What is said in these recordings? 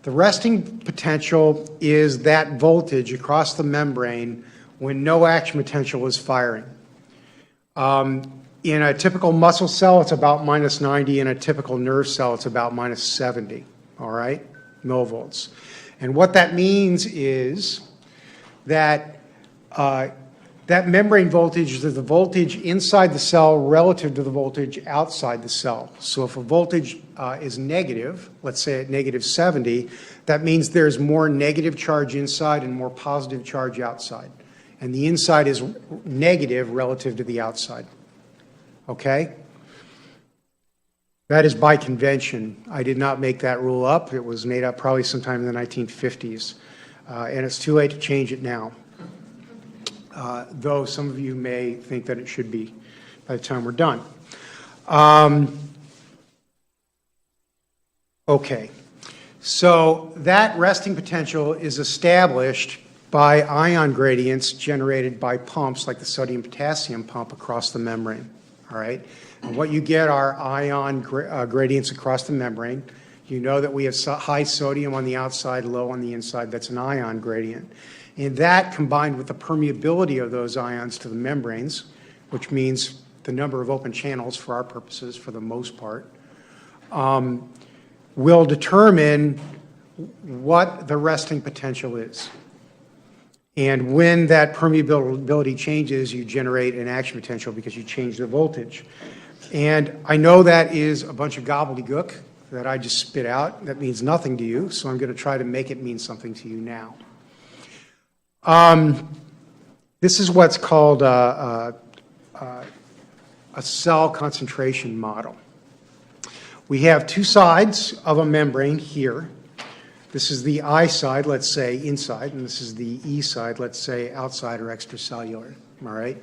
The resting potential is that voltage across the membrane when no action potential is firing. In a typical muscle cell, it's about minus 90. In a typical nerve cell, it's about minus 70, all right, millivolts. And what that means is that that membrane voltage is the voltage inside the cell relative to the voltage outside the cell. So if a voltage is negative, let's say at negative 70, that means there's more negative charge inside and more positive charge outside. And the inside is negative relative to the outside. Okay? That is by convention. I did not make that rule up. It was made up probably sometime in the 1950s. And it's too late to change it now. Though some of you may think that it should be by the time we're done. Okay, so that resting potential is established by ion gradients generated by pumps like the sodium-potassium pump across the membrane, all right? And what you get are ion gradients across the membrane. You know that we have high sodium on the outside, low on the inside. That's an ion gradient. And that, combined with the permeability of those ions to the membranes, which means the number of open channels for our purposes for the most part, will determine what the resting potential is. And when that permeability changes, you generate an action potential because you change the voltage. And I know that is a bunch of gobbledygook that I just spit out. That means nothing to you, so I'm going to try to make it mean something to you now. This is what's called a cell concentration model. We have two sides of a membrane here. This is the I side, let's say inside, and this is the E side, let's say outside or extracellular, all right?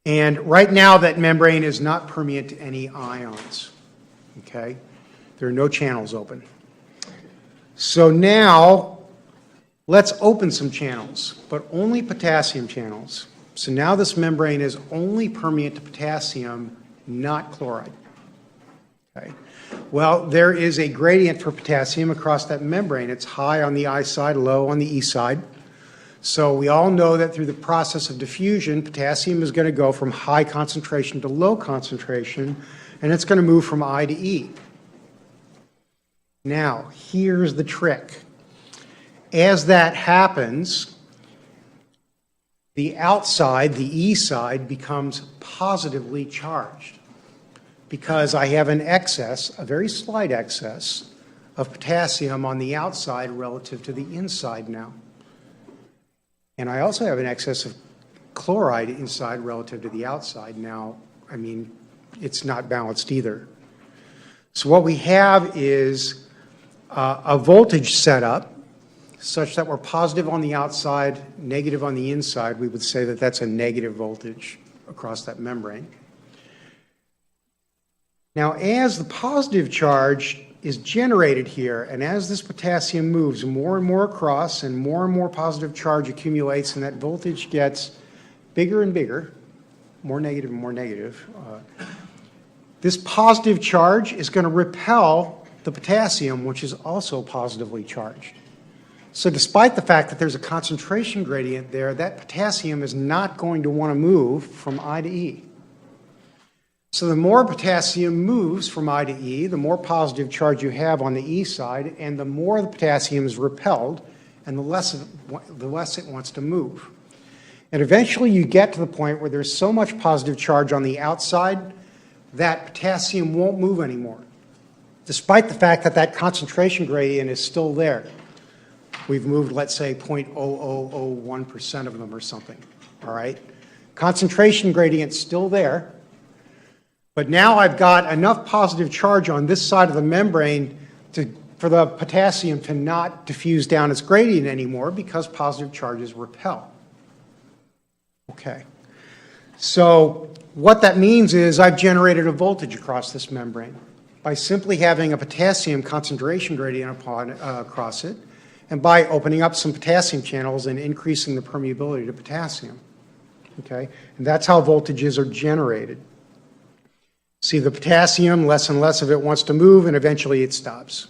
And right now that membrane is not permeant to any ions, okay? There are no channels open. So now, let's open some channels, but only potassium channels. So now this membrane is only permeant to potassium, not chloride. Okay. Well, there is a gradient for potassium across that membrane. It's high on the I side, low on the E side. So we all know that through the process of diffusion, potassium is going to go from high concentration to low concentration, and it's going to move from I to E. Now, here's the trick. As that happens, the outside, the E side, becomes positively charged because I have an excess, a very slight excess, of potassium on the outside relative to the inside now. And I also have an excess of chloride inside relative to the outside now. I mean, it's not balanced either. So what we have is a voltage setup such that we're positive on the outside, negative on the inside. We would say that that's a negative voltage across that membrane. Now, as the positive charge is generated here, and as this potassium moves more and more across and more positive charge accumulates, and that voltage gets bigger and bigger, more negative and more negative, this positive charge is going to repel the potassium, which is also positively charged. So despite the fact that there's a concentration gradient there, that potassium is not going to want to move from I to E. So the more potassium moves from I to E, the more positive charge you have on the E side, and the more the potassium is repelled, and the less it wants to move. And eventually you get to the point where there's so much positive charge on the outside that potassium won't move anymore, despite the fact that that concentration gradient is still there. We've moved, let's say, 0.0001% of them or something, all right? Concentration gradient's still there, but now I've got enough positive charge on this side of the membrane for the potassium to not diffuse down its gradient anymore because positive charges repel. Okay. So what that means is I've generated a voltage across this membrane by simply having a potassium concentration gradient across it, and by opening up some potassium channels and increasing the permeability to potassium. Okay? And that's how voltages are generated. See the potassium, less and less of it wants to move, and eventually it stops.